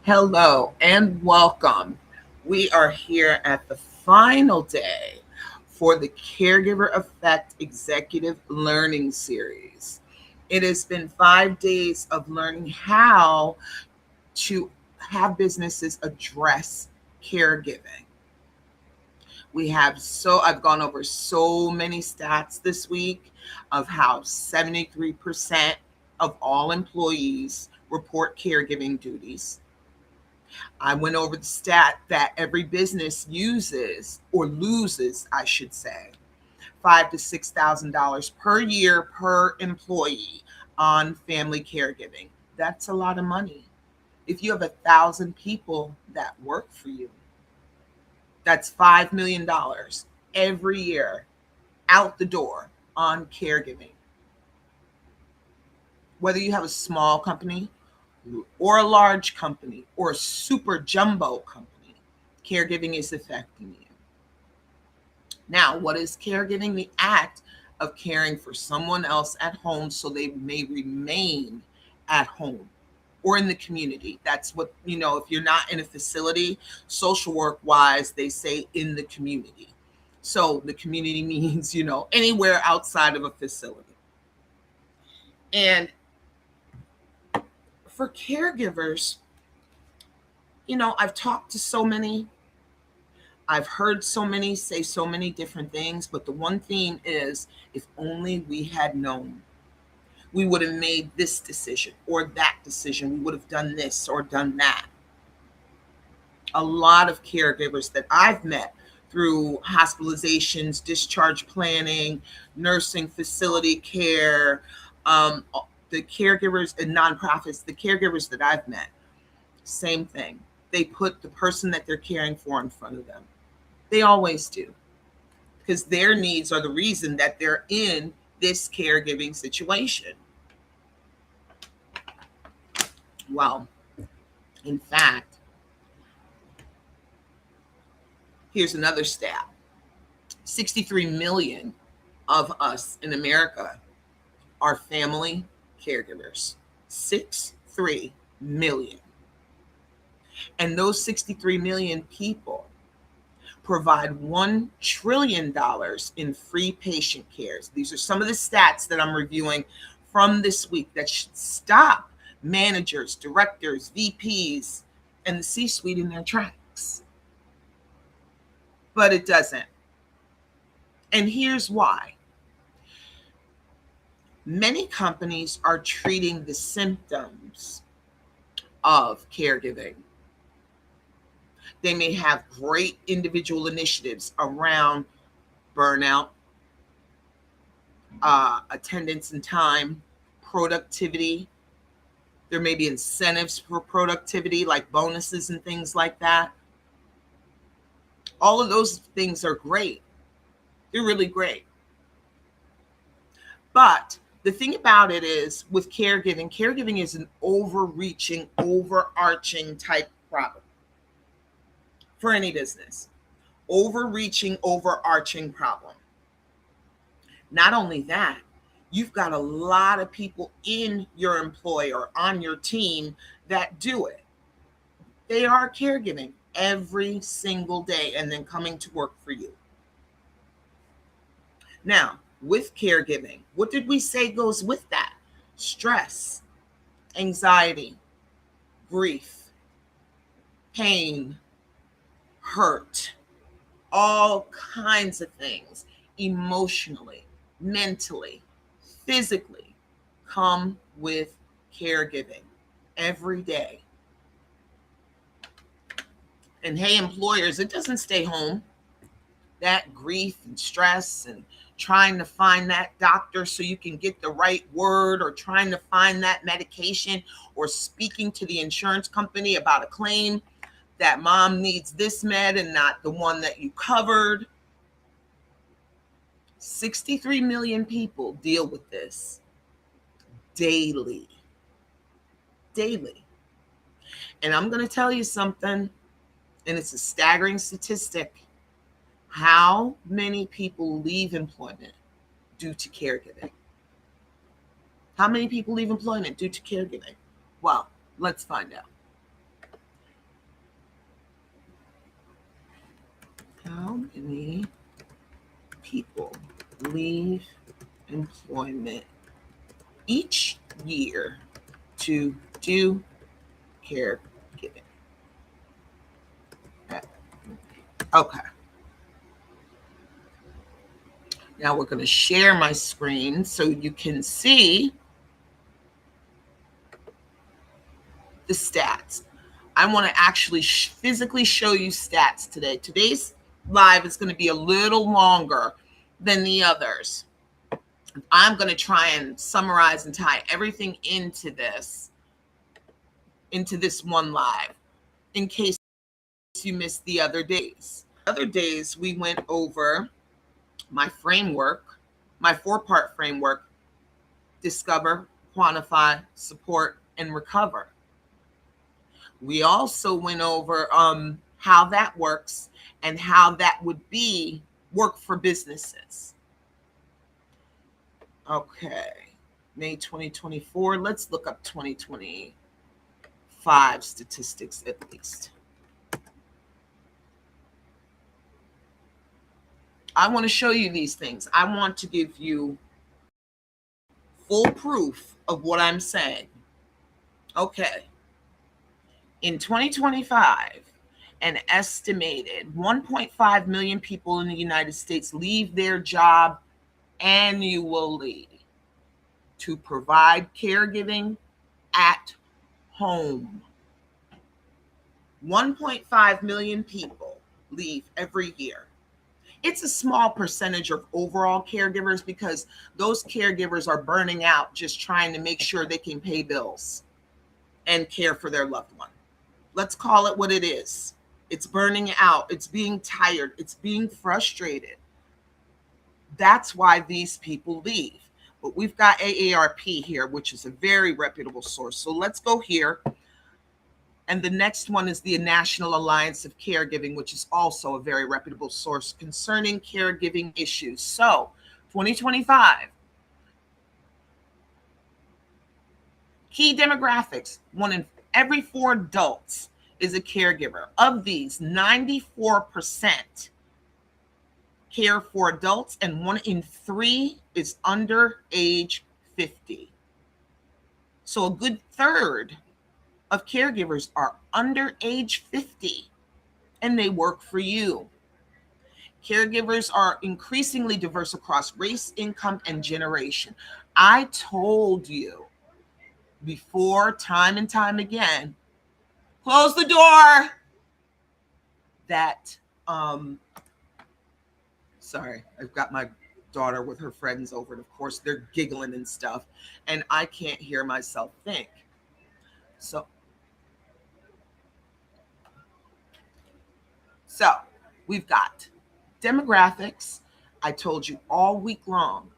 Hello and welcome. We are here at the final day for the Caregiver Effect Executive Learning Series. It has been 5 days of learning how to have businesses address caregiving. I've gone over so many stats this week of how 73% of all employees report caregiving duties. I went over the stat that every business uses or loses, I should say, $5,000 to $6,000 per year per employee on family caregiving. That's a lot of money. If you have 1,000 people that work for you, that's $5 million every year out the door on caregiving. Whether you have a small company or a large company or a super jumbo company, caregiving is affecting you. Now, what is caregiving? The act of caring for someone else at home so they may remain at home or in the community. That's what, if you're not in a facility, social work wise, they say in the community. So the community means, anywhere outside of a facility. And for caregivers, I've talked to so many, I've heard so many say so many different things, but the one theme is if only we had known, we would have made this decision or that decision. We would have done this or done that. A lot of caregivers that I've met through hospitalizations, discharge planning, nursing facility care, the caregivers and nonprofits, the caregivers that I've met, same thing. They put the person that they're caring for in front of them. They always do, because their needs are the reason that they're in this caregiving situation. Well, in fact, here's another stat. 63 million of us in America are family caregivers. 63 million. And those 63 million people provide $1 trillion in free patient cares. These are some of the stats that I'm reviewing from this week that should stop managers, directors, VPs, and the C-suite in their tracks. But it doesn't. And here's why. Many companies are treating the symptoms of caregiving. They may have great individual initiatives around burnout, attendance and time, productivity. There may be incentives for productivity like bonuses and things like that. All of those things are great. They're really great. But the thing about it is with caregiving is an overreaching, overarching type problem for any business. Overreaching, overarching problem. Not only that, you've got a lot of people in your employ or on your team that do it. They are caregiving every single day and then coming to work for you. Now, with caregiving, what did we say goes with that? Stress, anxiety, grief, pain, hurt, all kinds of things, emotionally, mentally, physically, come with caregiving every day. And hey, employers, it doesn't stay home. That grief and stress and trying to find that doctor so you can get the right word, or trying to find that medication, or speaking to the insurance company about a claim that mom needs this med and not the one that you covered. 63 million people deal with this daily. Daily. And I'm going to tell you something, and it's a staggering statistic. How many people leave employment due to caregiving? How many people leave employment due to caregiving? Well, let's find out. How many people leave employment each year to do caregiving? Okay. Now we're going to share my screen so you can see the stats. I want to actually physically show you stats today. Today's live is going to be a little longer than the others. I'm going to try and summarize and tie everything into this one live in case you missed the other days. Other days we went over my framework, my 4-part framework: discover, quantify, support, and recover. We also went over how that works and how that would work for businesses. Okay, May 2024. Let's look up 2025 statistics at least. I want to show you these things. I want to give you full proof of what I'm saying. Okay. In 2025, an estimated 1.5 million people in the United States leave their job annually to provide caregiving at home. 1.5 million people leave every year. It's a small percentage of overall caregivers because those caregivers are burning out just trying to make sure they can pay bills and care for their loved one. Let's call it what it is. It's burning out. It's being tired. It's being frustrated. That's why these people leave. But we've got AARP here, which is a very reputable source. So let's go here. And the next one is the National Alliance of Caregiving, which is also a very reputable source concerning caregiving issues. So 2025. Key demographics: 1 in every 4 adults is a caregiver. Of these, 94% care for adults, and 1 in 3 is under age 50. So a good third of caregivers are under age 50, and they work for you. Caregivers are increasingly diverse across race, income, and generation. I told you before, time and time again, close the door, that sorry, I've got my daughter with her friends over, and of course they're giggling and stuff, and I can't hear myself think. So we've got demographics. I told you all week long,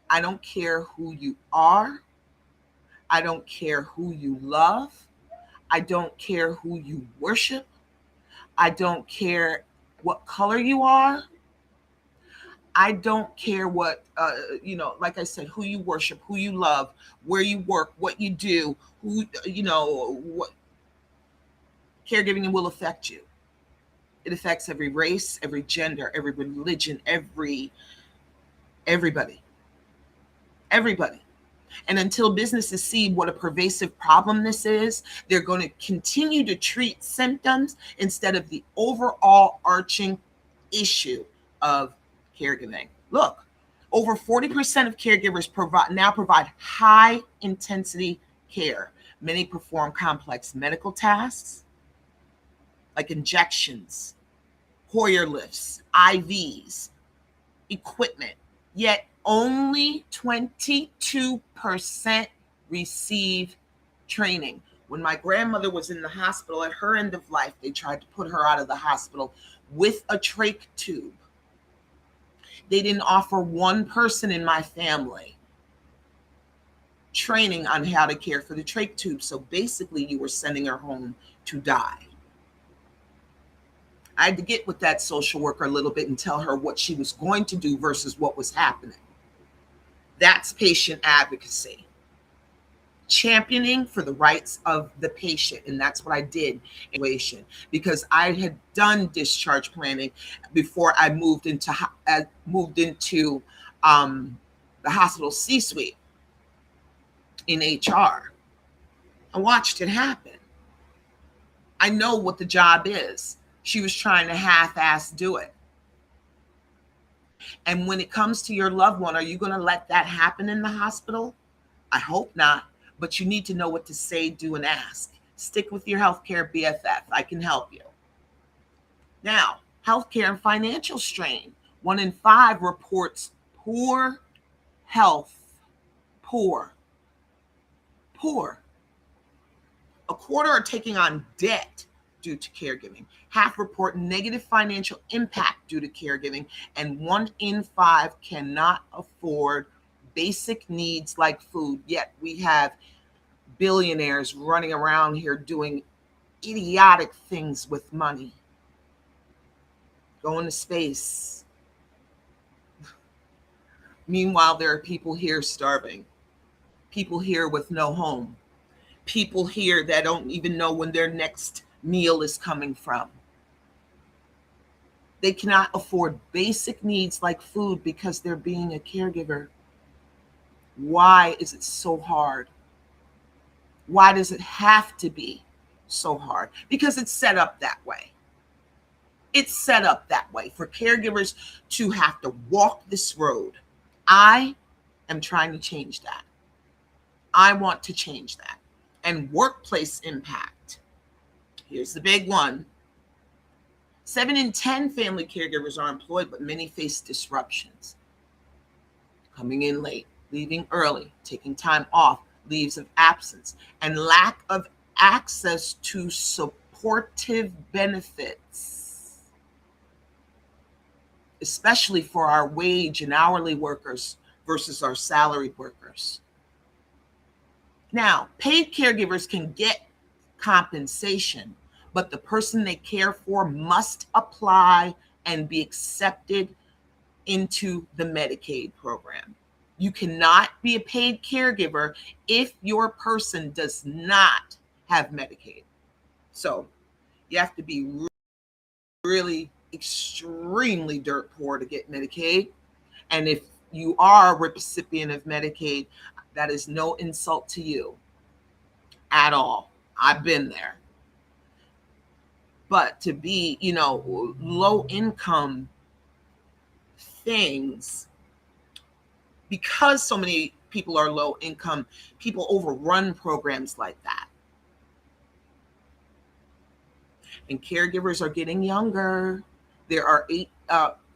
I don't care who you are. I don't care who you love. I don't care who you worship. I don't care what color you are. I don't care what, like I said, who you worship, who you love, where you work, what you do, what caregiving will affect you. It affects every race, every gender, every religion, everybody. And until businesses see what a pervasive problem this is, they're going to continue to treat symptoms instead of the overall arching issue of caregiving. Look, over 40% of caregivers now provide high intensity care. Many perform complex medical tasks like injections, Hoyer lifts, IVs, equipment, yet only 22% receive training. When my grandmother was in the hospital at her end of life, they tried to put her out of the hospital with a trach tube. They didn't offer one person in my family training on how to care for the trach tube. So basically, you were sending her home to die. I had to get with that social worker a little bit and tell her what she was going to do versus what was happening. That's patient advocacy. championing for the rights of the patient. And that's what I did in because I had done discharge planning before I moved into the hospital C-suite in HR. I watched it happen. I know what the job is. She was trying to half-ass do it. And when it comes to your loved one, are you going to let that happen in the hospital? I hope not, but you need to know what to say, do, and ask. Stick with your healthcare BFF. I can help you. Now, healthcare and financial strain. 1 in 5 reports poor health. Poor. A quarter are taking on debt due to caregiving. Half report negative financial impact due to caregiving, and 1 in 5 cannot afford basic needs like food. Yet we have billionaires running around here doing idiotic things with money, going to space. Meanwhile, there are people here starving, people here with no home, people here that don't even know when their next meal is coming from. They cannot afford basic needs like food because they're being a caregiver. Why is it so hard? Why does it have to be so hard? Because it's set up that way. It's set up that way for caregivers to have to walk this road. I am trying to change that. I want to change that. And workplace impact. Here's the big one. 7 in 10 family caregivers are employed, but many face disruptions. Coming in late, leaving early, taking time off, leaves of absence, and lack of access to supportive benefits, especially for our wage and hourly workers versus our salaried workers. Now, paid caregivers can get compensation, but the person they care for must apply and be accepted into the Medicaid program. You cannot be a paid caregiver if your person does not have Medicaid. So you have to be really extremely dirt poor to get Medicaid. And if you are a recipient of Medicaid, that is no insult to you at all. I've been there. But to be, low income things, because so many people are low income, people overrun programs like that. And caregivers are getting younger. There are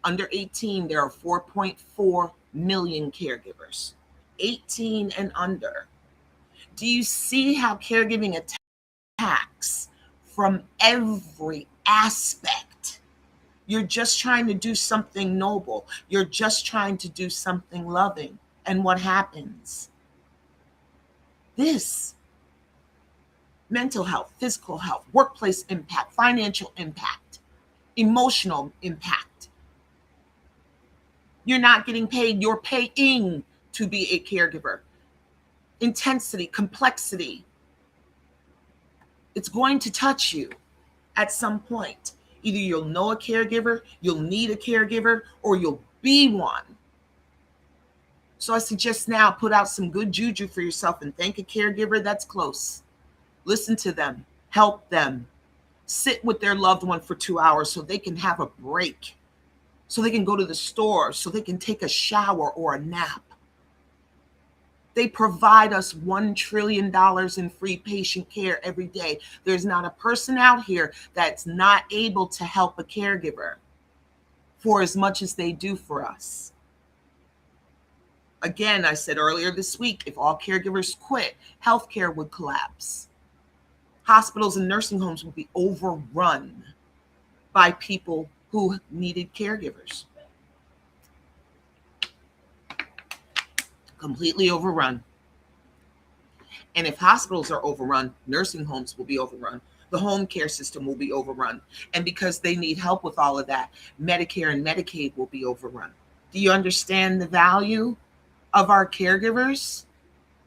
under 18, there are 4.4 million caregivers. 18 and under. Do you see how caregiving attacks from every aspect? You're just trying to do something noble. You're just trying to do something loving. And what happens? This. Mental health, physical health, workplace impact, financial impact, emotional impact. You're not getting paid. You're paying to be a caregiver. Intensity, complexity. It's going to touch you at some point. Either you'll know a caregiver, you'll need a caregiver, or you'll be one. So I suggest now put out some good juju for yourself and thank a caregiver that's close. Listen to them, help them, sit with their loved one for 2 hours so they can have a break, so they can go to the store, so they can take a shower or a nap. They provide us $1 trillion in free patient care every day. There's not a person out here that's not able to help a caregiver for as much as they do for us. Again, I said earlier this week, if all caregivers quit, healthcare would collapse. Hospitals and nursing homes would be overrun by people who needed caregivers. Completely overrun. And if hospitals are overrun, nursing homes will be overrun. The home care system will be overrun. And because they need help with all of that, Medicare and Medicaid will be overrun. Do you understand the value of our caregivers?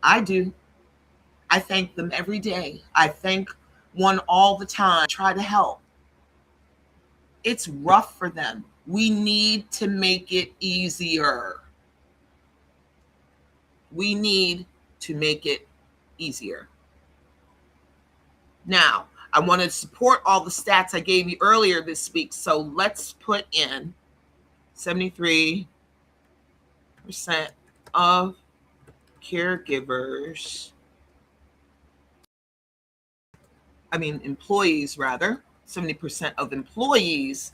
I do. I thank them every day. I thank one all the time. Try to help. It's rough for them. We need to make it easier. We need to make it easier. Now, I want to support all the stats I gave you earlier this week. So let's put in 73% of employees rather, 70% of employees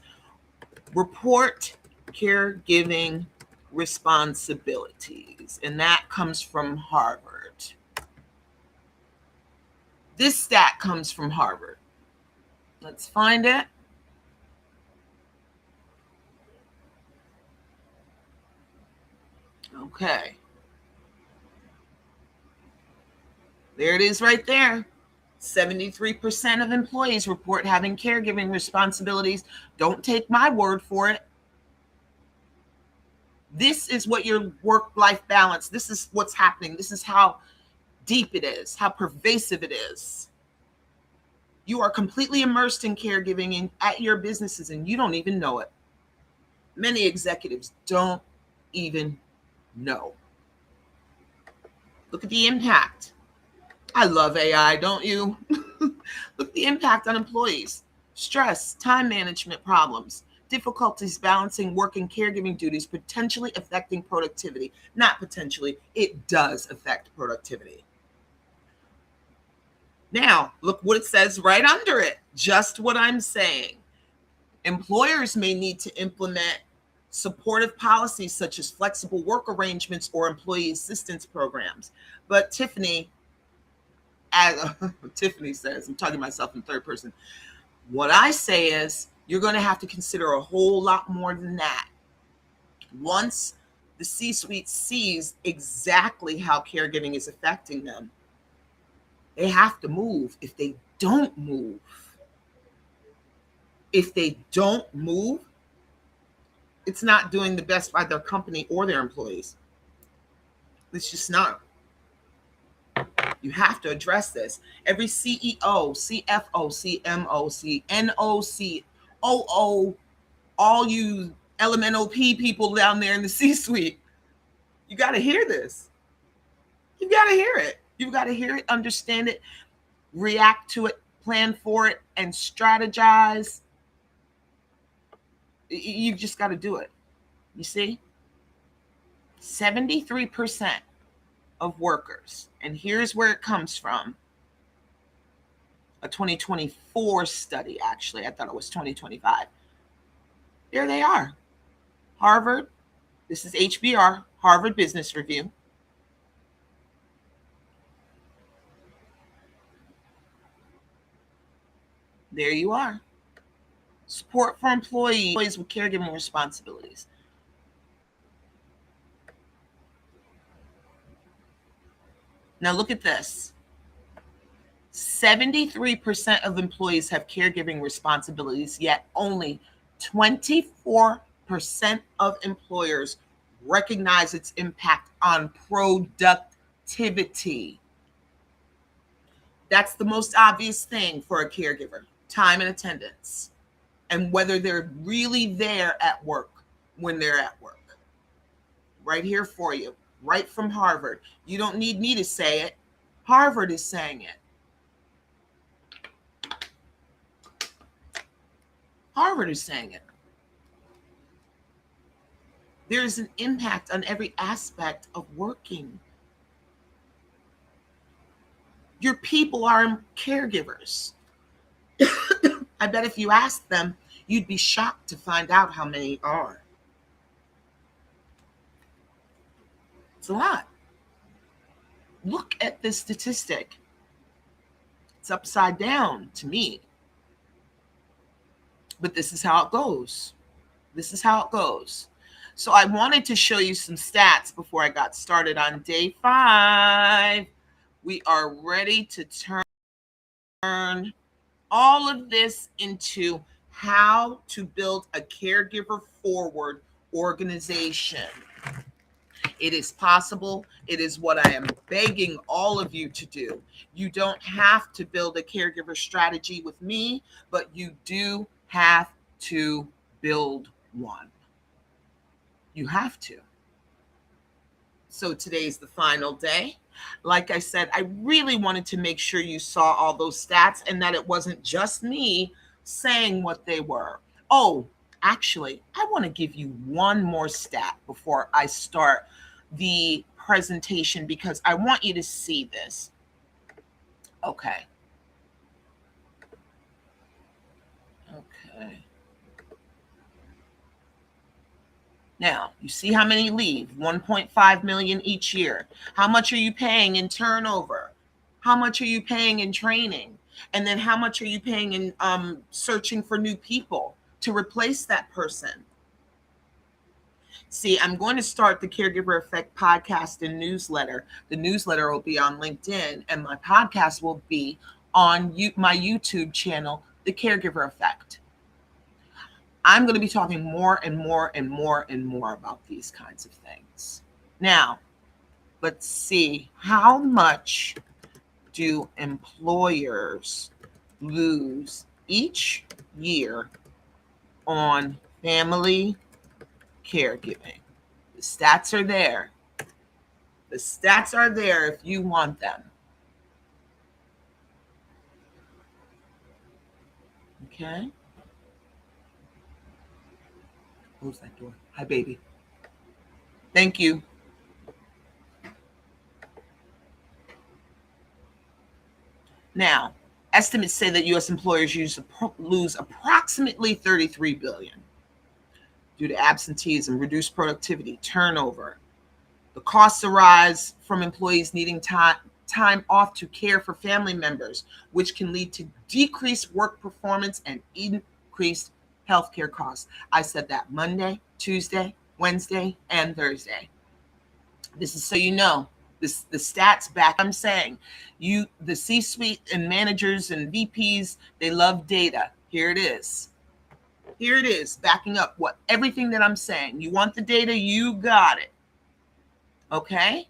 report caregiving responsibilities. And that comes from Harvard. This stat comes from Harvard. Let's find it. Okay. There it is right there. 73% of employees report having caregiving responsibilities. Don't take my word for it. This is what your work-life balance, this is what's happening. This is how deep it is, how pervasive it is. You are completely immersed in caregiving at your businesses and you don't even know it. Many executives don't even know. Look at the impact. I love AI, don't you? Look at the impact on employees. Stress, time management problems, difficulties balancing work and caregiving duties, potentially affecting productivity. Not potentially, it does affect productivity. Now, look what it says right under it. Just what I'm saying. Employers may need to implement supportive policies such as flexible work arrangements or employee assistance programs. But Tiffany says, I'm talking to myself in third person. What I say is you're going to have to consider a whole lot more than that. Once the C-suite sees exactly how caregiving is affecting them, they have to move. If they don't move, it's not doing the best by their company or their employees. It's just not. You have to address this. Every CEO, CFO, CMO, NOC, OO, all you LMNOP people down there in the C-suite, you got to hear this. You got to hear it. You've got to hear it, understand it, react to it, plan for it, and strategize. You've just got to do it. You see? 73% of workers, and here's where it comes from. A 2024 study, actually. I thought it was 2025. There they are. Harvard. This is HBR, Harvard Business Review. There you are. Support for employees with caregiving responsibilities. Now look at this. 73% of employees have caregiving responsibilities, yet only 24% of employers recognize its impact on productivity. That's the most obvious thing for a caregiver: time and attendance, and whether they're really there at work when they're at work. Right here for you, right from Harvard. You don't need me to say it. Harvard is saying it. Harvard is saying it. There is an impact on every aspect of working. Your people are caregivers. I bet if you asked them, you'd be shocked to find out how many are. It's a lot. Look at this statistic. It's upside down to me. But this is how it goes. This is how it goes. So I wanted to show you some stats before I got started on day 5. We are ready to turn all of this into how to build a caregiver forward organization. It is possible. It is what I am begging all of you to do. You don't have to build a caregiver strategy with me, but you do have to build one. You have to. So today's the final day. Like I said, I really wanted to make sure you saw all those stats and that it wasn't just me saying what they were. Oh, actually, I want to give you one more stat before I start the presentation because I want you to see this. Okay. Okay. Now, you see how many leave? 1.5 million each year. How much are you paying in turnover? How much are you paying in training? And then how much are you paying in searching for new people to replace that person? See, I'm going to start the Caregiver Effect podcast and newsletter. The newsletter will be on LinkedIn, and my podcast will be on my YouTube channel, The Caregiver Effect. I'm going to be talking more and more and more and more about these kinds of things. Now, let's see, how much do employers lose each year on family caregiving? The stats are there. The stats are there if you want them. Okay. Close that door. Hi, baby. Thank you. Now, estimates say that U.S. employers lose approximately $33 billion due to absenteeism, reduced productivity, turnover. The costs arise from employees needing time off to care for family members, which can lead to decreased work performance and increased healthcare costs. I said that Monday, Tuesday, Wednesday, and Thursday. This is so you know. The stats back. I'm saying the C-suite and managers and VPs, they love data. Here it is. Here it is, backing up everything that I'm saying. You want the data, you got it. Okay?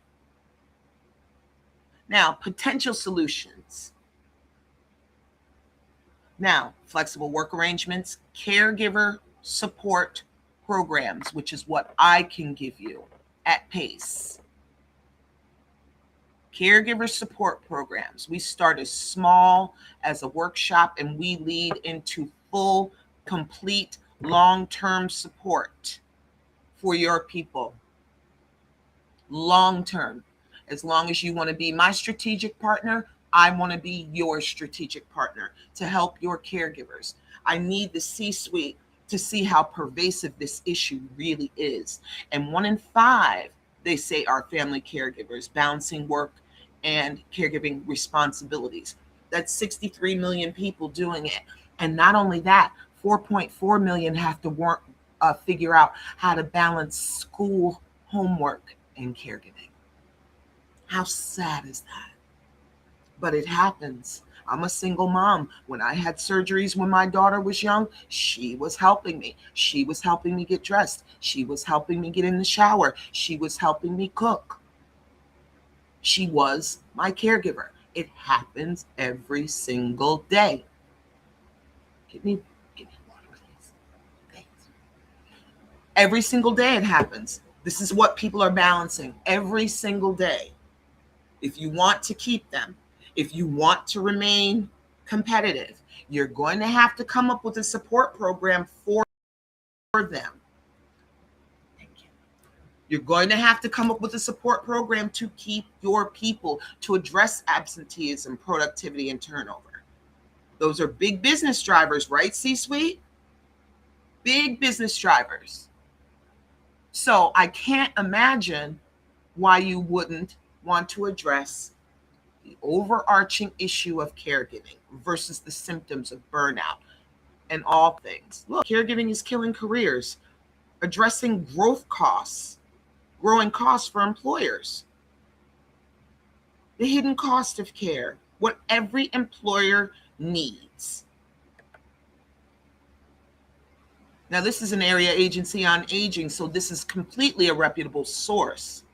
Now, potential solutions. Now, flexible work arrangements, caregiver support programs, which is what I can give you at pace. Caregiver support programs. We start as small as a workshop and we lead into full, complete, long-term support for your people. Long-term. As long as you want to be my strategic partner, I want to be your strategic partner to help your caregivers. I need the C-suite to see how pervasive this issue really is. And 1 in 5, they say, are family caregivers, balancing work and caregiving responsibilities. That's 63 million people doing it. And not only that, 4.4 million have to figure out how to balance school, homework, and caregiving. How sad is that? But it happens. I'm a single mom. When I had surgeries when my daughter was young, she was helping me. She was helping me get dressed. She was helping me get in the shower. She was helping me cook. She was my caregiver. It happens every single day. Give me water, please. Thanks. Every single day it happens. This is what people are balancing every single day. If you want to keep them, if you want to remain competitive, you're going to have to come up with a support program for them. Thank you. You're going to have to come up with a support program to keep your people, to address absenteeism, productivity, and turnover. Those are big business drivers, right, C-suite? Big business drivers. So I can't imagine why you wouldn't want to address the overarching issue of caregiving versus the symptoms of burnout and all things. Look, caregiving is killing careers, addressing growing costs for employers, the hidden cost of care, what every employer needs. Now, this is an area agency on aging, so this is completely a reputable source.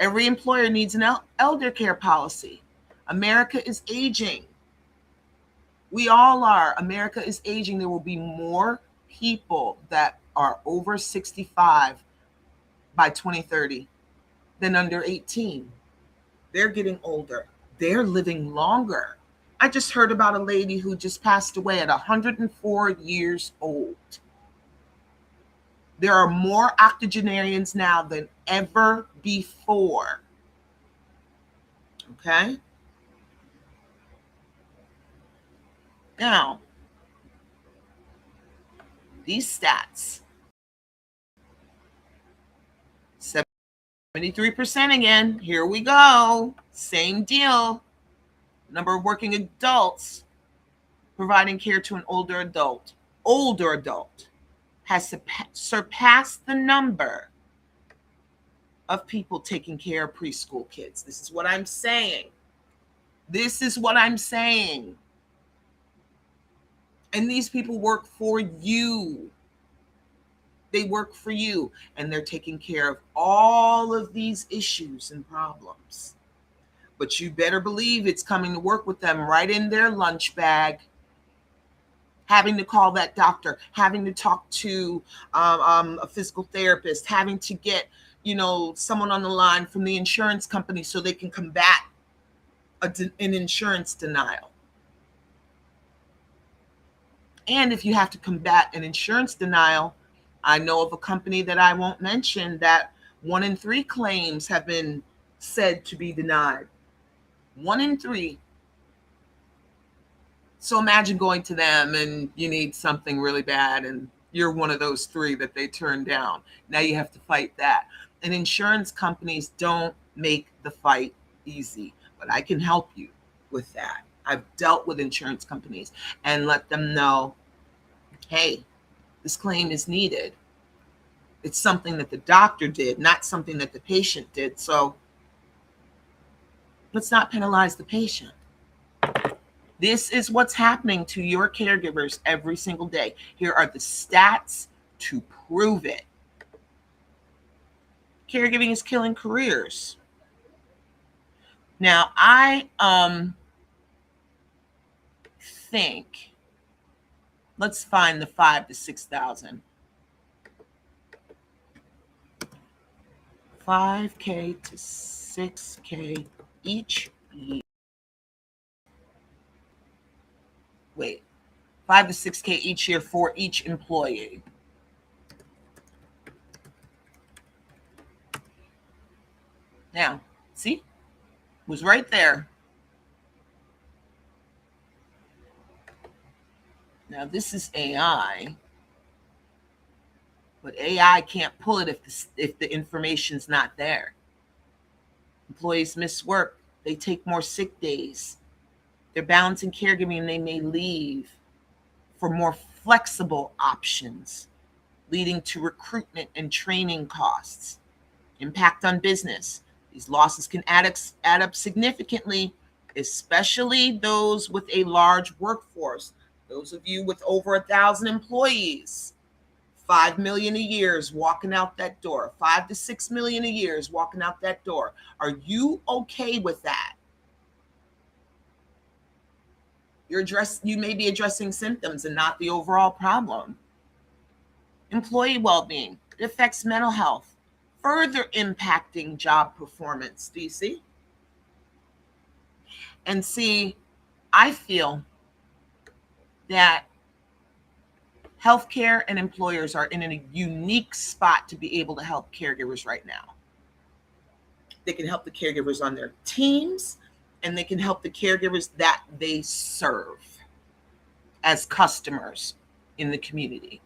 Every employer needs an elder care policy. America is aging. We all are. America is aging. There will be more people that are over 65 by 2030 than under 18. They're getting older. They're living longer. I just heard about a lady who just passed away at 104 years old. There are more octogenarians now than ever before. Okay? Now, these stats, 73% again. Here we go. Same deal. Number of working adults providing care to an older adult has surpassed the number of people taking care of preschool kids. This is what I'm saying. This is what I'm saying. And these people work for you. They work for you, and they're taking care of all of these issues and problems. But you better believe it's coming to work with them right in their lunch bag. Having to call that doctor, having to talk to a physical therapist, having to get, someone on the line from the insurance company so they can combat an insurance denial. And if you have to combat an insurance denial, I know of a company that I won't mention that 1 in 3 claims have been said to be denied. 1 in 3. So imagine going to them and you need something really bad and you're one of those 3 that they turn down. Now you have to fight that. And insurance companies don't make the fight easy, but I can help you with that. I've dealt with insurance companies and let them know, hey, this claim is needed. It's something that the doctor did, not something that the patient did. So let's not penalize the patient. This is what's happening to your caregivers every single day. Here are the stats to prove it. Caregiving is killing careers. Now, I think, let's find the 5,000 to 6,000. 5K to 6K each year. Wait, 5 to 6K each year for each employee. Now, see, it was right there. Now, this is AI, but AI can't pull it if the information's not there. Employees miss work. They take more sick days. They're balancing caregiving and they may leave for more flexible options, leading to recruitment and training costs. Impact on business. These losses can add up significantly, especially those with a large workforce. Those of you with over 1,000 employees, 5 million a year is walking out that door. 5 to 6 million a year is walking out that door. Are you okay with that? You may be addressing symptoms and not the overall problem. Employee well-being. It affects mental health, further impacting job performance. Do you see? And see, I feel that healthcare and employers are in a unique spot to be able to help caregivers right now. They can help the caregivers on their teams, and they can help the caregivers that they serve as customers in the community.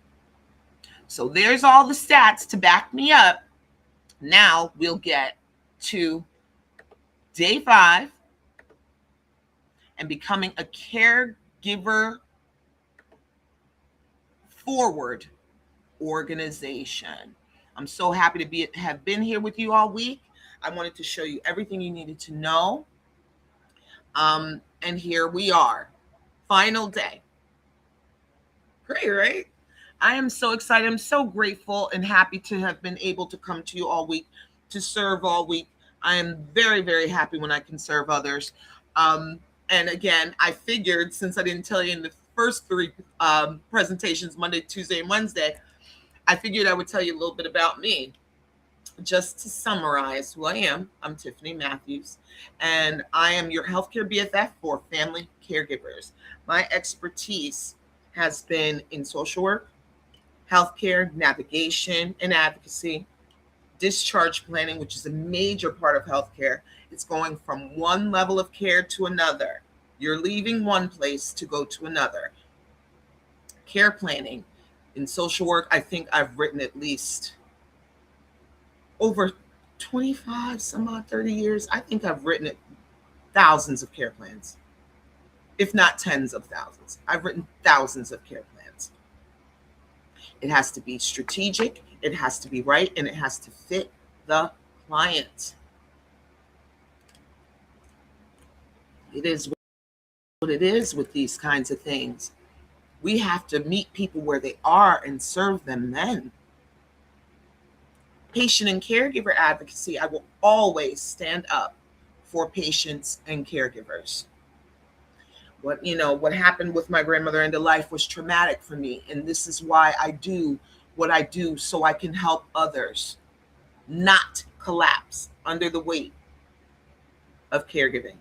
So there's all the stats to back me up. Now we'll get to day 5 and becoming a caregiver forward organization. I'm so happy to have been here with you all week. I wanted to show you everything you needed to know. And here we are. Final day. Great, right? I am so excited. I'm so grateful and happy to have been able to come to you all week, to serve all week. I am very, very happy when I can serve others. And again, I figured, since I didn't tell you in the first three presentations, Monday, Tuesday, and Wednesday, I figured I would tell you a little bit about me. Just to summarize who I am, I'm Tiffany Matthews, and I am your healthcare BFF for family caregivers. My expertise has been in social work, healthcare, navigation, and advocacy, discharge planning, which is a major part of healthcare. It's going from one level of care to another. You're leaving one place to go to another. Care planning. In social work, I think I've written at least over 25, some odd 30 years. I think I've written thousands of care plans, if not tens of thousands. I've written thousands of care plans. It has to be strategic, it has to be right, and it has to fit the client. It is what it is with these kinds of things. We have to meet people where they are and serve them then. Patient and caregiver advocacy, I will always stand up for patients and caregivers. What happened with my grandmother end of life was traumatic for me, and this is why I do what I do, so I can help others not collapse under the weight of caregiving.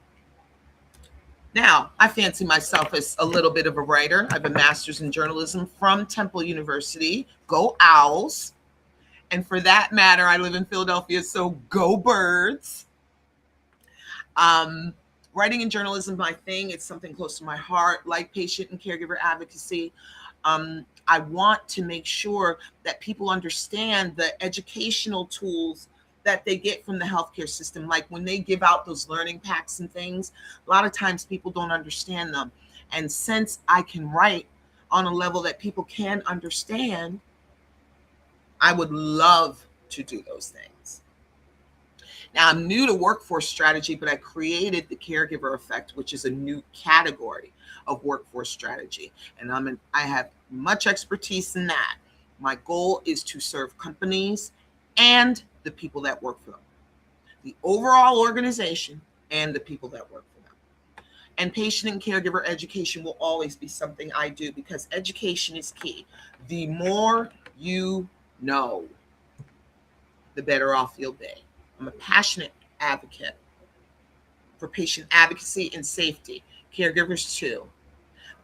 Now, I fancy myself as a little bit of a writer. I have a master's in journalism from Temple University. Go Owls. And for that matter, I live in Philadelphia, so go Birds. Writing and journalism, my thing. It's something close to my heart, like patient and caregiver advocacy. I want to make sure that people understand the educational tools that they get from the healthcare system. Like when they give out those learning packs and things, a lot of times people don't understand them. And since I can write on a level that people can understand, I would love to do those things. Now, I'm new to workforce strategy, but I created the caregiver effect, which is a new category of workforce strategy. And I have much expertise in that. My goal is to serve companies and the people that work for them, the overall organization and the people that work for them. And patient and caregiver education will always be something I do, because education is key. The more you know, the better off you'll be. I'm a passionate advocate for patient advocacy and safety, caregivers too.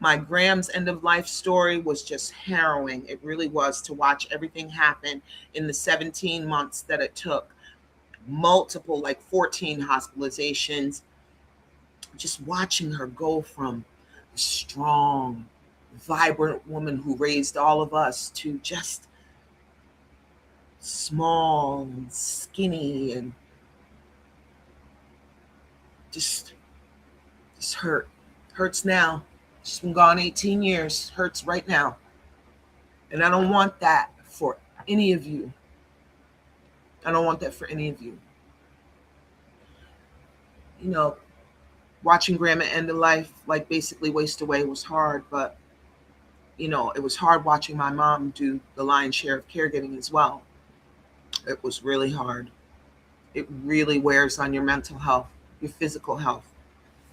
My Gram's end of life story was just harrowing. It really was, to watch everything happen in the 17 months that it took. Multiple, like 14 hospitalizations. Just watching her go from a strong, vibrant woman who raised all of us to just small and skinny and just hurts now. She's been gone 18 years, hurts right now. And I don't want that for any of you. I don't want that for any of you. Watching grandma end of life, like basically waste away, was hard, but it was hard watching my mom do the lion's share of caregiving as well. It was really hard. It really wears on your mental health, your physical health,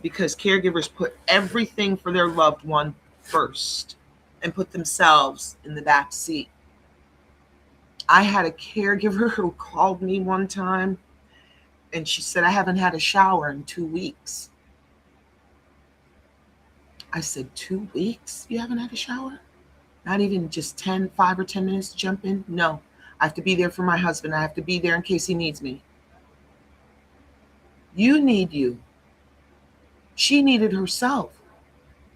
because caregivers put everything for their loved one first and put themselves in the back seat. I had a caregiver who called me one time and she said, I haven't had a shower in 2 weeks. I said, 2 weeks? You haven't had a shower? Not even just 5 or 10 minutes to jump in? No. I have to be there for my husband. I have to be there in case he needs me. You need you. She needed herself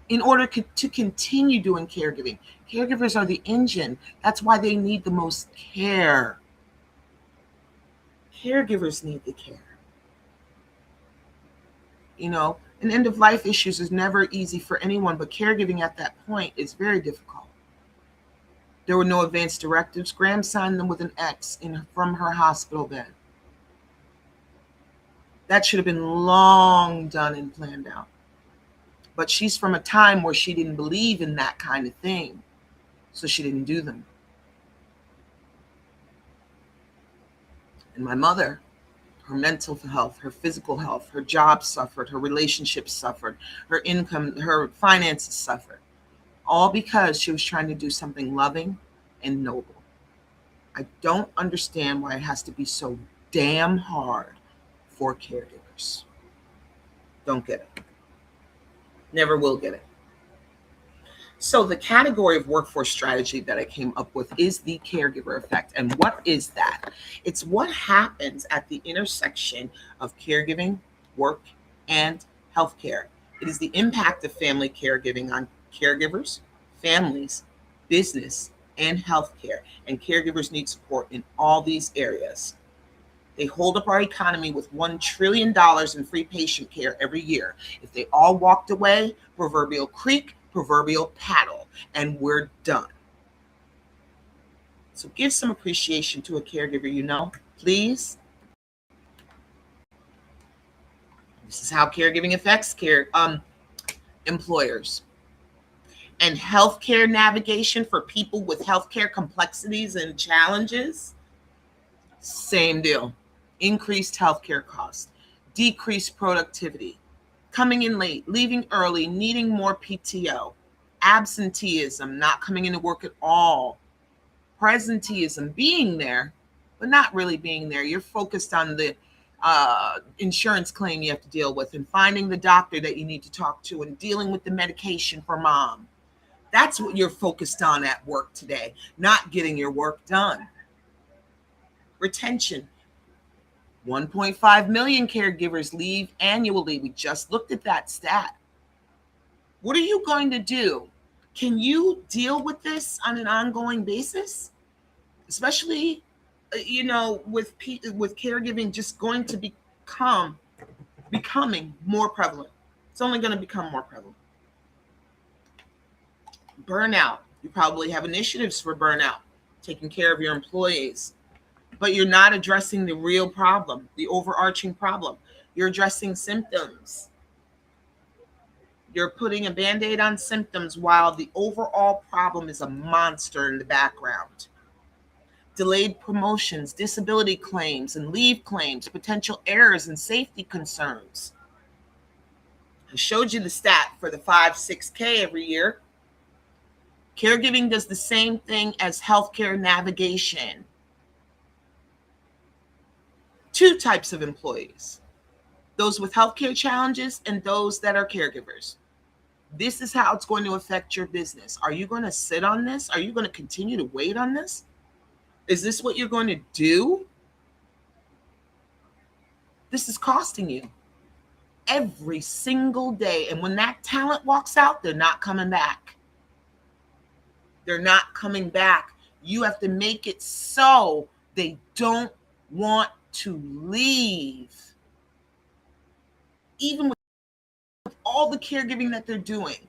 in order to continue doing caregiving. Caregivers are the engine. That's why they need the most care. Caregivers need the care. And end of life issues is never easy for anyone, but caregiving at that point is very difficult. There were no advance directives. Graham signed them with an X from her hospital bed. That should have been long done and planned out. But she's from a time where she didn't believe in that kind of thing, so she didn't do them. And my mother, Her mental health, her physical health, her job suffered, her relationships suffered, her income, her finances suffered. All because she was trying to do something loving and noble. I don't understand why it has to be so damn hard for caregivers. Don't get it. Never will get it. So the category of workforce strategy that I came up with is the caregiver effect. And what is that? It's what happens at the intersection of caregiving, work, and healthcare. It is the impact of family caregiving on caregivers, families, business, and healthcare. And caregivers need support in all these areas. They hold up our economy with $1 trillion in free patient care every year. If they all walked away, proverbial creek, proverbial paddle, and we're done. So give some appreciation to a caregiver you know, please. This is how caregiving affects employers. And healthcare navigation for people with healthcare complexities and challenges, same deal. Increased healthcare costs, decreased productivity, coming in late, leaving early, needing more PTO, absenteeism, not coming into work at all, presenteeism, being there, but not really being there. You're focused on the insurance claim you have to deal with and finding the doctor that you need to talk to and dealing with the medication for mom. That's what you're focused on at work today, not getting your work done. Retention. 1.5 million caregivers leave annually. We just looked at that stat. What are you going to do? Can you deal with this on an ongoing basis? Especially, with caregiving just going to becoming more prevalent. It's only going to become more prevalent. Burnout. You probably have initiatives for burnout, taking care of your employees. But you're not addressing the real problem, the overarching problem. You're addressing symptoms. You're putting a Band-Aid on symptoms while the overall problem is a monster in the background. Delayed promotions, disability claims and leave claims, potential errors and safety concerns. I showed you the stat for the 5-6K every year. Caregiving does the same thing as healthcare navigation. Two types of employees, those with healthcare challenges and those that are caregivers. This is how it's going to affect your business. Are you going to sit on this? Are you going to continue to wait on this? Is this what you're going to do? This is costing you every single day. And when that talent walks out, they're not coming back. They're not coming back. You have to make it so they don't want to leave. Even with all the caregiving that they're doing.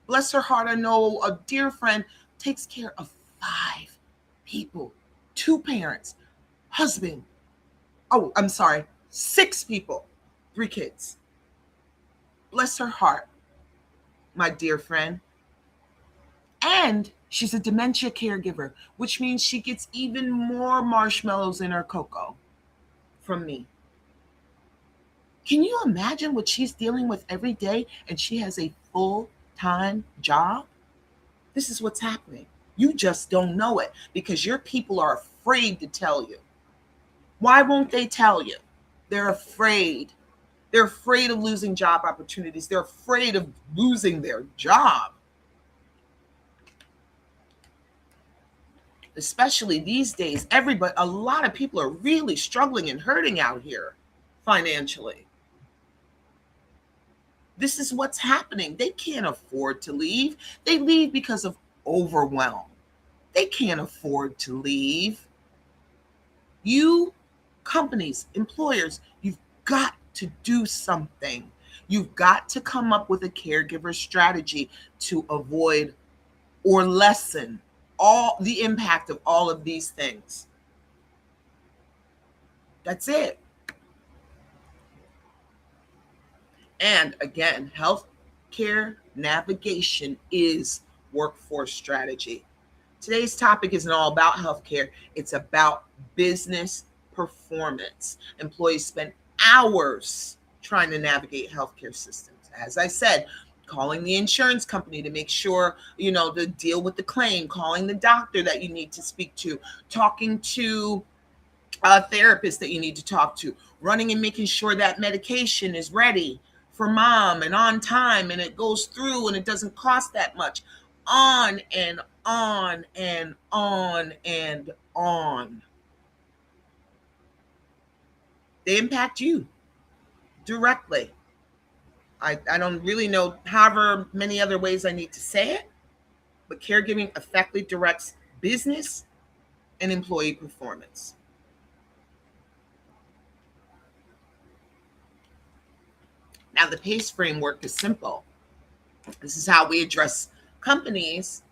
Bless her heart, I know a dear friend takes care of 5 people, 2 parents, husband. 6 people, 3 kids. Bless her heart, my dear friend. And she's a dementia caregiver, which means she gets even more marshmallows in her cocoa from me. Can you imagine what she's dealing with every day? And she has a full-time job? This is what's happening. You just don't know it because your people are afraid to tell you. Why won't they tell you? They're afraid. They're afraid of losing job opportunities. They're afraid of losing their job. Especially these days, a lot of people are really struggling and hurting out here financially. This is what's happening. They can't afford to leave. They leave because of overwhelm. They can't afford to leave. You, companies, employers, you've got to do something. You've got to come up with a caregiver strategy to avoid or lessen all the impact of all of these things. That's it. And again, healthcare navigation is workforce strategy. Today's topic isn't all about healthcare. It's about business performance. Employees spend hours trying to navigate healthcare systems. As I said, calling the insurance company to make sure, to deal with the claim, calling the doctor that you need to speak to, talking to a therapist that you need to talk to, running and making sure that medication is ready for mom and on time and it goes through and it doesn't cost that much. On and on and on and on. They impact you directly. I don't really know however many other ways I need to say it, but caregiving effectively directs business and employee performance. Now, the PACE framework is simple. This is how we address companies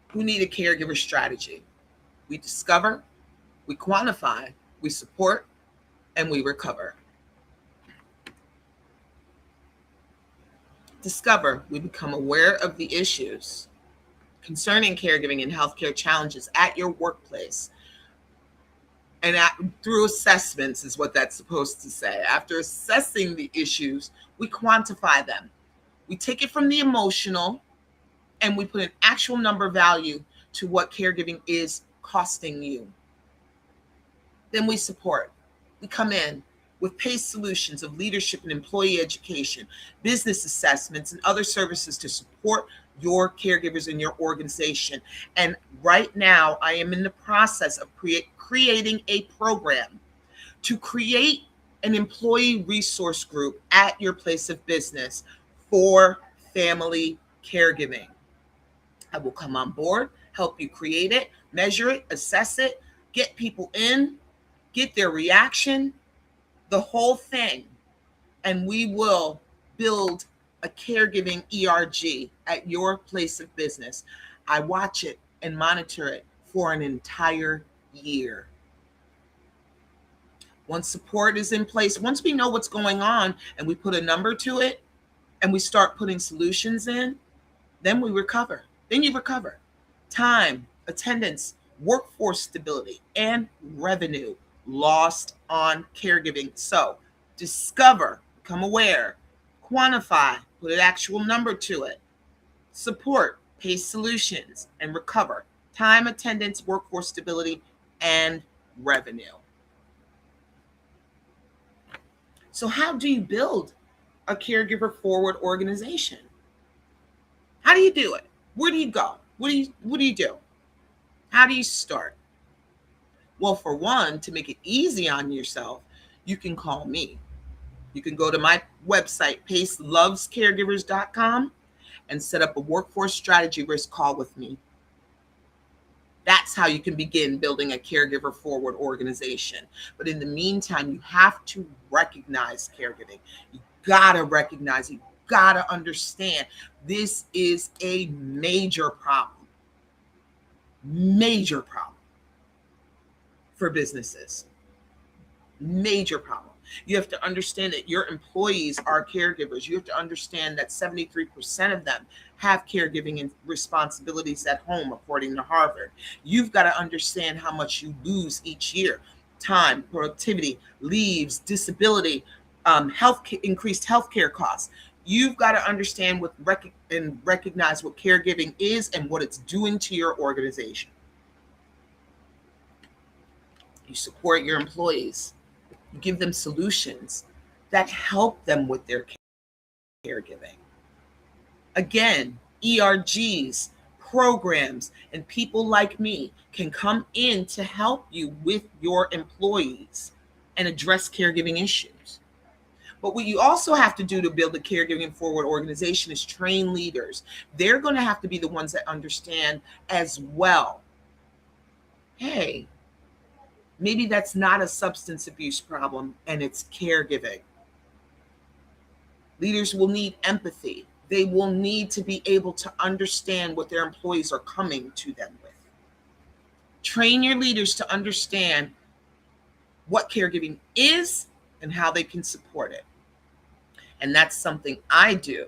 who need a caregiver strategy. We discover, we quantify, we support, and we recover. Discover, we become aware of the issues concerning caregiving and healthcare challenges at your workplace. And through assessments is what that's supposed to say. After assessing the issues, we quantify them. We take it from the emotional and we put an actual number value to what caregiving is costing you. Then we support. We come in with PACE solutions of leadership and employee education, business assessments, and other services to support your caregivers in your organization. And right now, I am in the process of creating a program to create an employee resource group at your place of business for family caregiving. I will come on board, help you create it, measure it, assess it, get people in, get their reaction, the whole thing. And we will build a caregiving ERG at your place of business. I watch it and monitor it for an entire year. Once support is in place, once we know what's going on and we put a number to it and we start putting solutions in, then we recover. Then you recover. Time, attendance, workforce stability, and revenue lost on caregiving. So discover, become aware, quantify, put an actual number to it, support, PACE solutions, and recover. Time, attendance, workforce stability, and revenue. So how do you build a caregiver forward organization? How do you do it? Where do you go? What do you do? How do you start? Well, for one, to make it easy on yourself, you can call me. You can go to my website, pacelovescaregivers.com, and set up a workforce strategy risk call with me. That's how you can begin building a caregiver forward organization. But in the meantime, you have to recognize caregiving. You gotta recognize, you gotta understand this is a major problem for businesses. Major problem. You have to understand that your employees are caregivers. You have to understand that 73% of them have caregiving and responsibilities at home, according to Harvard. You've got to understand how much you lose each year. Time, productivity, leaves, disability, increased healthcare costs. You've got to understand and recognize what caregiving is and what it's doing to your organization. You support your employees. You give them solutions that help them with their caregiving. Again, ERGs, programs, and people like me can come in to help you with your employees and address caregiving issues. But what you also have to do to build a caregiving forward organization is train leaders. They're going to have to be the ones that understand as well. Hey, maybe that's not a substance abuse problem and it's caregiving. Leaders will need empathy. They will need to be able to understand what their employees are coming to them with. Train your leaders to understand what caregiving is and how they can support it. And that's something I do.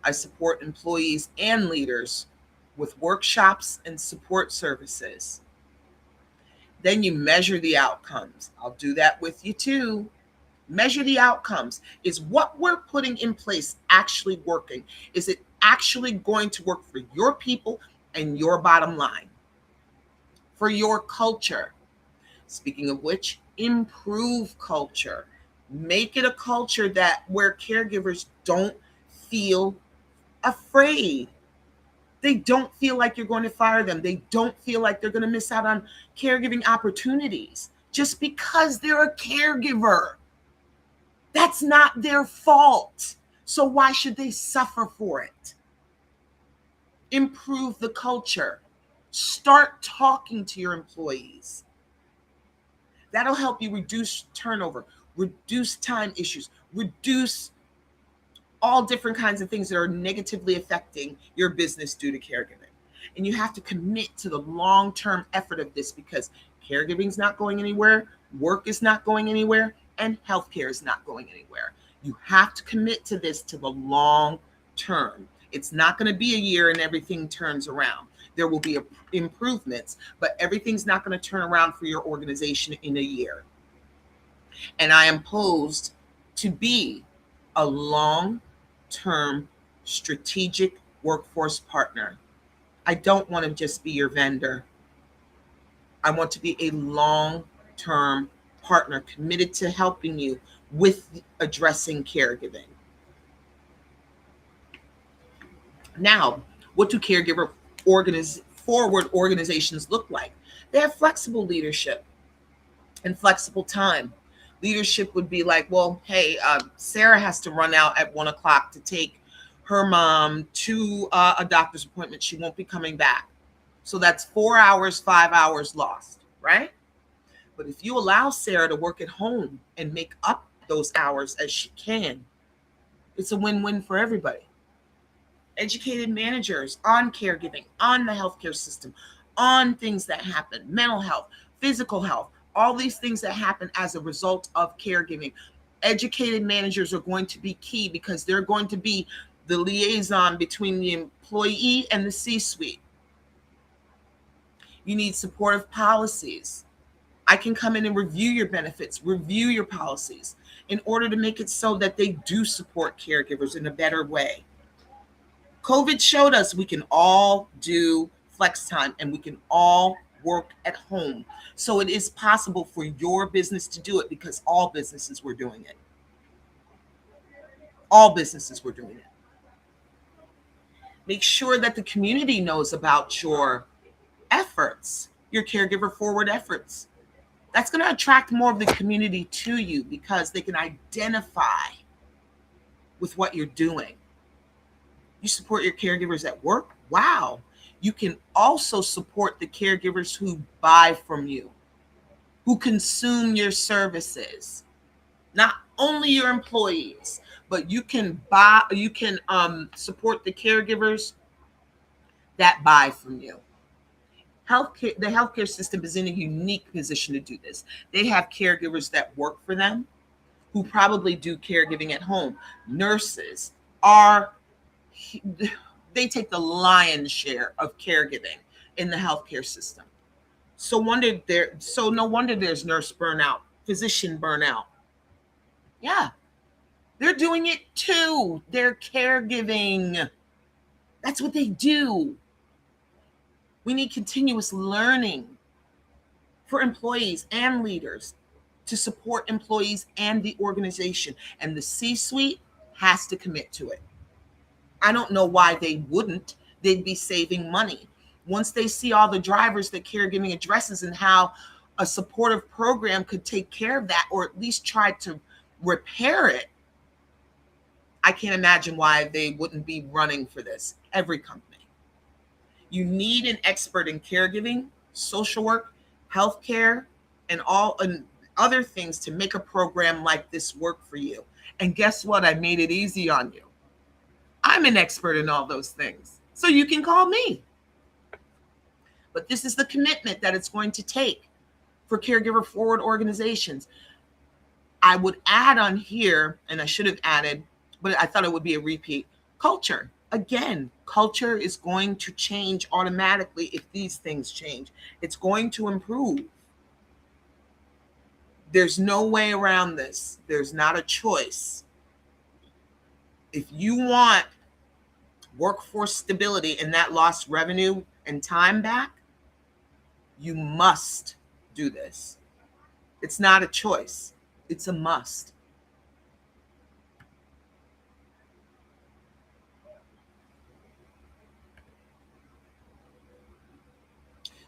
I support employees and leaders with workshops and support services. Then you measure the outcomes. I'll do that with you too. Measure the outcomes. Is what we're putting in place actually working? Is it actually going to work for your people and your bottom line, for your culture? Speaking of which, improve culture. Make it a culture that where caregivers don't feel afraid. They don't feel like you're going to fire them. They don't feel like they're going to miss out on caregiving opportunities just because they're a caregiver. That's not their fault. So why should they suffer for it? Improve the culture. Start talking to your employees. That'll help you reduce turnover, reduce time issues, reduce all different kinds of things that are negatively affecting your business due to caregiving. And you have to commit to the long-term effort of this because caregiving is not going anywhere, work is not going anywhere, and healthcare is not going anywhere. You have to commit to this to the long term. It's not going to be a year and everything turns around. There will be improvements, but everything's not going to turn around for your organization in a year. And I am posed to be a long-term strategic workforce partner. I don't want to just be your vendor. I want to be a long-term partner committed to helping you with addressing caregiving. Now, what do caregiver forward organizations look like? They have flexible leadership and flexible time. Leadership would be like, well, hey, Sarah has to run out at 1 o'clock to take her mom to a doctor's appointment. She won't be coming back. So that's 4 hours, 5 hours lost, right? But if you allow Sarah to work at home and make up those hours as she can, it's a win-win for everybody. Educated managers on caregiving, on the healthcare system, on things that happen, mental health, physical health, all these things that happen as a result of caregiving. Educated managers are going to be key because they're going to be the liaison between the employee and the C-suite. You need supportive policies. I can come in and review your benefits, review your policies in order to make it so that they do support caregivers in a better way. COVID showed us we can all do flex time and we can all work at home. So it is possible for your business to do it because all businesses were doing it. All businesses were doing it. Make sure that the community knows about your efforts, your caregiver forward efforts. That's going to attract more of the community to you because they can identify with what you're doing. You support your caregivers at work? Wow. You can also support the caregivers who buy from you, who consume your services. Not only your employees, but you can support the caregivers that buy from you. The healthcare system is in a unique position to do this. They have caregivers that work for them who probably do caregiving at home. Nurses they take the lion's share of caregiving in the healthcare system. So no wonder there's nurse burnout, physician burnout. Yeah, they're doing it too. They're caregiving. That's what they do. We need continuous learning for employees and leaders to support employees and the organization. And the C-suite has to commit to it. I don't know why they wouldn't. They'd be saving money. Once they see all the drivers that caregiving addresses and how a supportive program could take care of that or at least try to repair it, I can't imagine why they wouldn't be running for this. Every company. You need an expert in caregiving, social work, healthcare, and other things to make a program like this work for you. And guess what? I made it easy on you. I'm an expert in all those things. So you can call me. But this is the commitment that it's going to take for caregiver forward organizations. I would add on here, and I should have added, but I thought it would be a repeat, culture. Again, culture is going to change automatically if these things change. It's going to improve. There's no way around this. There's not a choice. If you want workforce stability and that lost revenue and time back, you must do this. It's not a choice. It's a must.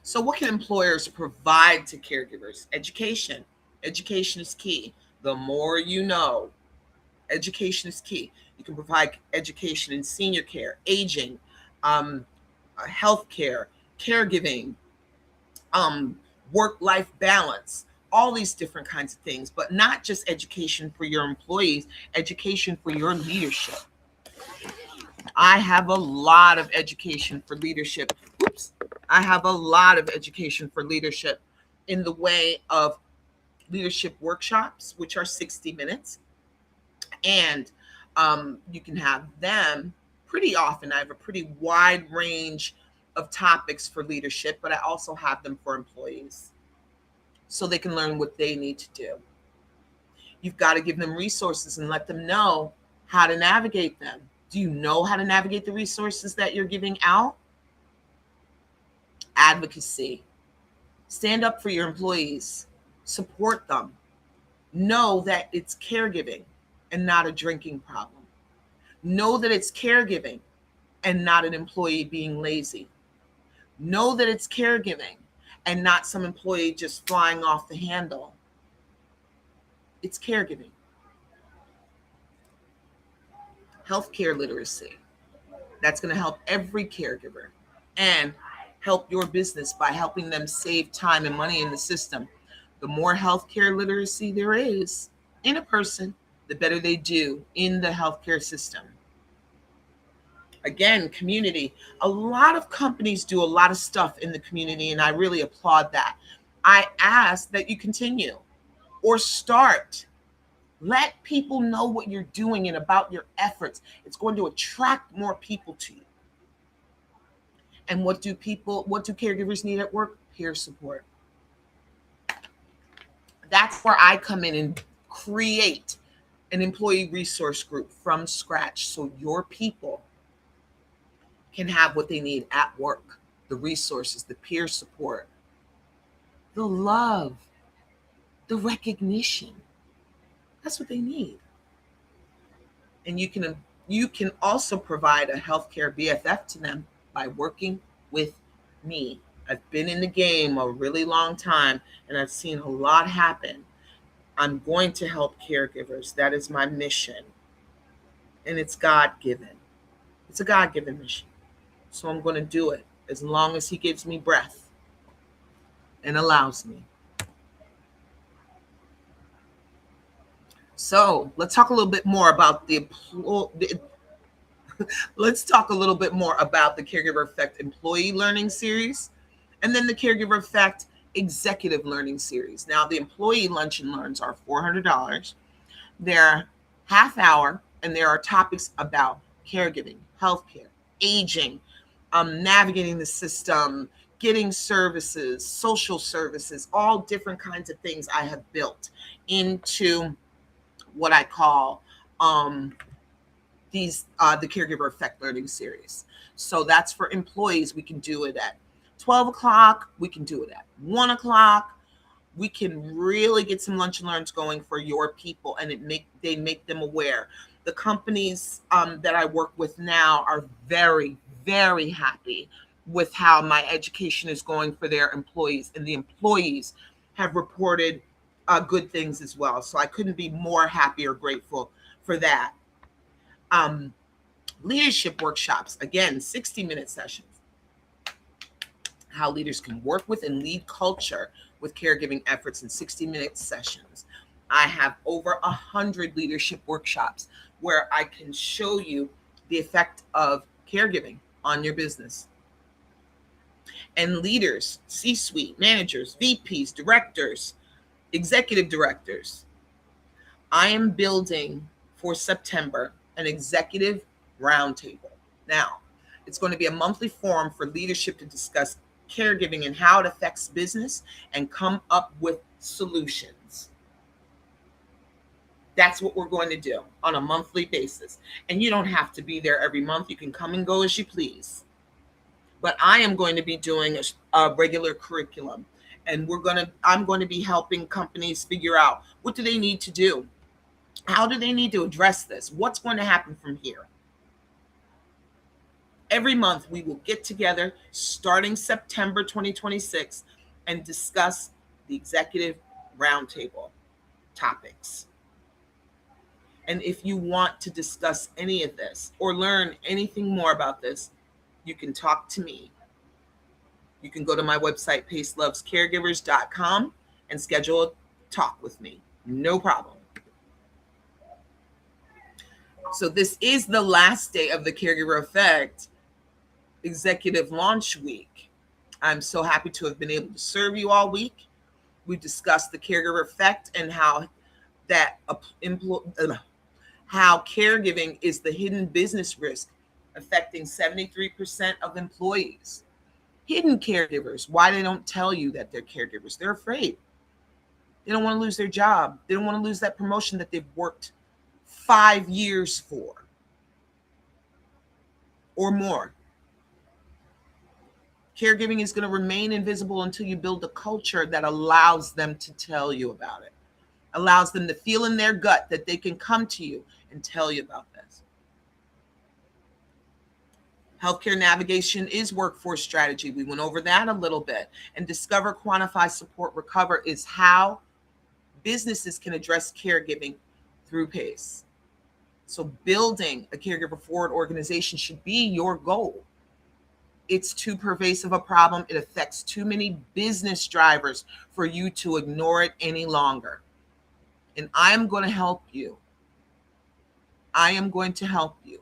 So what can employers provide to caregivers? Education. Education is key. The more you know, education is key. You can provide education in senior care, aging, um, health care, caregiving, um, work-life balance, all these different kinds of things, but not just education for your employees, education for your leadership. I have a lot of education for leadership. Oops. I have a lot of education for leadership in the way of leadership workshops, which are 60 minutes. And you can have them pretty often. I have a pretty wide range of topics for leadership, but I also have them for employees so they can learn what they need to do. You've got to give them resources and let them know how to navigate them. Do you know how to navigate the resources that you're giving out? Advocacy. Stand up for your employees. Support them. Know that it's caregiving and not a drinking problem. Know that it's caregiving and not an employee being lazy. Know that it's caregiving and not some employee just flying off the handle. It's caregiving. Healthcare literacy. That's going to help every caregiver and help your business by helping them save time and money in the system. The more healthcare literacy there is in a person, the better they do in the healthcare system. Again, community. A lot of companies do a lot of stuff in the community, and I really applaud that. I ask that you continue or start. Let people know what you're doing and about your efforts. It's going to attract more people to you. And what do caregivers need at work? Peer support. That's where I come in and create an employee resource group from scratch so your people can have what they need at work, the resources, the peer support, the love, the recognition. That's what they need. And you can also provide a healthcare BFF to them by working with me. I've been in the game a really long time and I've seen a lot happen. I'm going to help caregivers. That is my mission. And it's God-given. It's a God-given mission. So I'm going to do it as long as He gives me breath and allows me. So let's talk a little bit more about let's talk a little bit more about the Caregiver Effect Employee Learning Series and then the Caregiver Effect Executive Learning Series. Now, the Employee Lunch and Learns are $400. They're half hour, and there are topics about caregiving, healthcare, aging, navigating the system, getting services, social services, all different kinds of things I have built into what I call the Caregiver Effect Learning Series. So that's for employees. We can do it at 12 o'clock. We can do it at 1 o'clock. We can really get some lunch and learns going for your people, and they make them aware. The companies that I work with now are very, very happy with how my education is going for their employees, and the employees have reported good things as well. So I couldn't be more happy or grateful for that. Leadership workshops, again, 60-minute sessions. How leaders can work with and lead culture with caregiving efforts in 60-minute sessions. I have over 100 leadership workshops where I can show you the effect of caregiving on your business. And leaders, C-suite, managers, VPs, directors, executive directors. I am building for September an executive roundtable. Now, it's going to be a monthly forum for leadership to discuss caregiving and how it affects business and come up with solutions. That's what we're going to do on a monthly basis. And you don't have to be there every month. You can come and go as you please. But I am going to be doing a regular curriculum, and I'm going to be helping companies figure out, what do they need to do? How do they need to address this? What's going to happen from here? Every month we will get together starting September 2026 and discuss the executive roundtable topics. And if you want to discuss any of this or learn anything more about this, you can talk to me. You can go to my website, pacelovescaregivers.com, and schedule a talk with me. No problem. So this is the last day of the Caregiver Effect Executive Launch Week. I'm so happy to have been able to serve you all week. We discussed the caregiver effect and how caregiving is the hidden business risk affecting 73% of employees. Hidden caregivers, why they don't tell you that they're caregivers. They're afraid. They don't want to lose their job. They don't want to lose that promotion that they've worked 5 years for or more. Caregiving is going to remain invisible until you build a culture that allows them to tell you about it, allows them to feel in their gut that they can come to you and tell you about this. Healthcare navigation is workforce strategy. We went over that a little bit. And discover, quantify, support, recover is how businesses can address caregiving through PACE. So building a caregiver forward organization should be your goal. It's too pervasive a problem. It affects too many business drivers for you to ignore it any longer. And I am going to help you. I am going to help you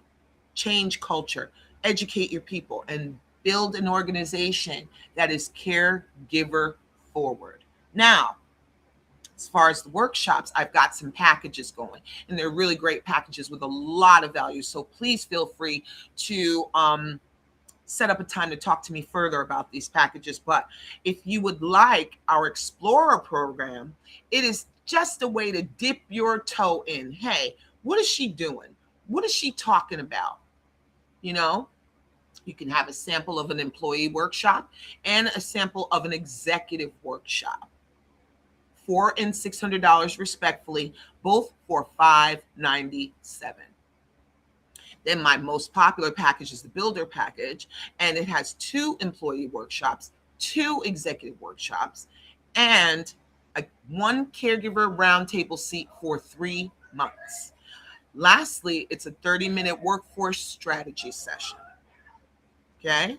change culture, educate your people, and build an organization that is caregiver forward. Now, as far as the workshops, I've got some packages going, and they're really great packages with a lot of value. So please feel free to set up a time to talk to me further about these packages. But if you would like our Explorer program, it is just a way to dip your toe in. Hey, what is she doing? What is she talking about? You know, you can have a sample of an employee workshop and a sample of an executive workshop. $400 and $600 respectfully, both for $597. Then my most popular package is the Builder package, and it has 2 employee workshops, 2 executive workshops, and 1 caregiver roundtable seat for 3 months. Lastly, it's a 30-minute workforce strategy session. Okay?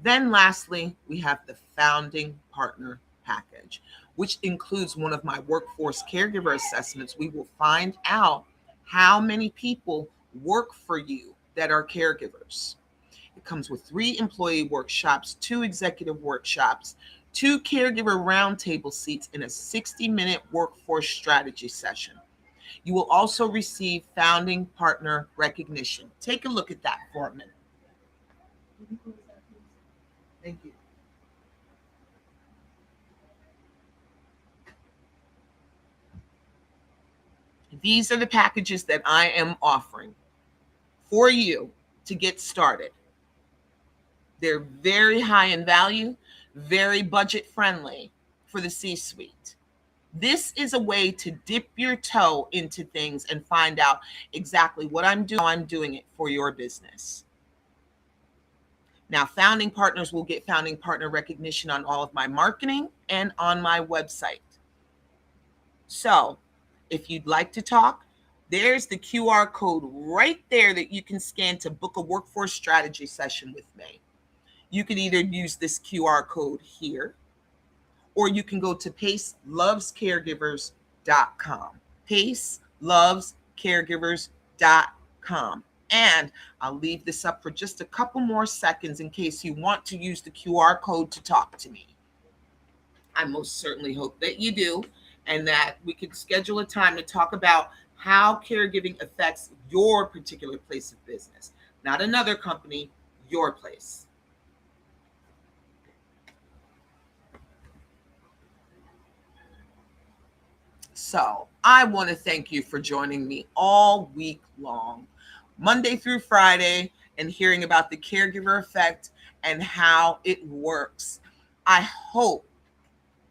Then lastly, we have the Founding Partner package, which includes one of my workforce caregiver assessments. We will find out how many people work for you that are caregivers. It comes with 3 employee workshops, 2 executive workshops, 2 caregiver roundtable seats, and a 60-minute workforce strategy session. You will also receive Founding Partner recognition. Take a look at that for a minute. Thank you. These are the packages that I am offering for you to get started. They're very high in value, very budget friendly for the C-suite. This is a way to dip your toe into things and find out exactly what I'm doing, how I'm doing it for your business. Now, founding partners will get founding partner recognition on all of my marketing and on my website. So if you'd like to talk, there's the QR code right there that you can scan to book a workforce strategy session with me. You can either use this QR code here, or you can go to pacelovescaregivers.com. pacelovescaregivers.com. And I'll leave this up for just a couple more seconds in case you want to use the QR code to talk to me. I most certainly hope that you do, and that we could schedule a time to talk about how caregiving affects your particular place of business, not another company, your place. So I want to thank you for joining me all week long, Monday through Friday, and hearing about the caregiver effect and how it works. I hope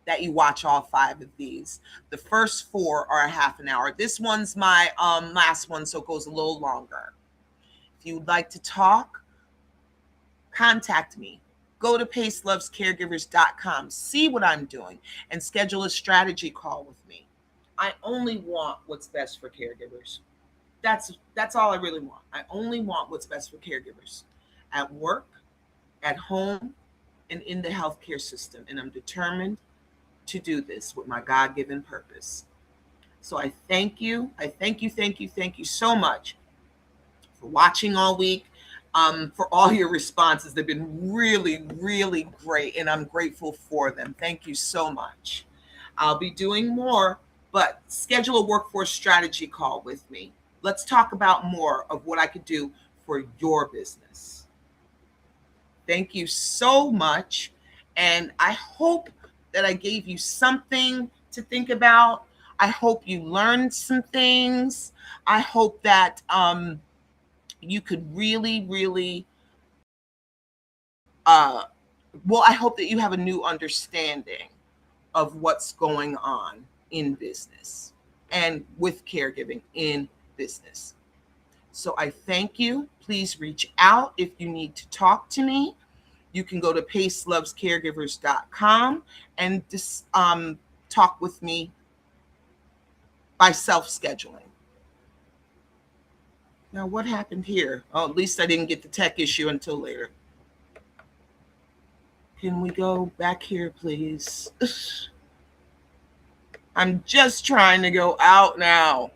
that you watch all 5 of these. The first 4 are a half an hour. This one's my last one, so it goes a little longer. If you would like to talk, contact me. Go to pacelovescaregivers.com, see what I'm doing, and schedule a strategy call with me. I only want what's best for caregivers. That's all I really want. I only want what's best for caregivers at work, at home, and in the healthcare system. And I'm determined to do this with my God-given purpose. So I thank you. I thank you so much for watching all week, for all your responses. They've been really, really great, and I'm grateful for them. Thank you so much. I'll be doing more, but schedule a workforce strategy call with me. Let's talk about more of what I could do for your business. Thank you so much, and I hope that I gave you something to think about. I hope you learned some things. I hope that you could really, really, I hope that you have a new understanding of what's going on in business and with caregiving in business. So I thank you. Please reach out if you need to talk to me. You can go to pacelovescaregivers.com and just talk with me by self-scheduling. Now, what happened here? Oh, at least I didn't get the tech issue until later. Can we go back here, please? I'm just trying to go out now.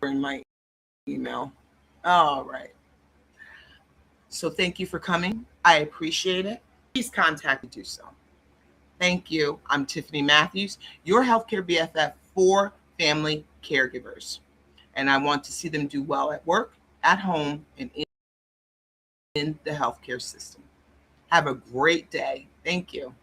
In my email. All right. So thank you for coming. I appreciate it. Please contact me to do so. Thank you. I'm Tiffany Matthews, your healthcare BFF for family caregivers. And I want to see them do well at work, at home, and in the healthcare system. Have a great day. Thank you.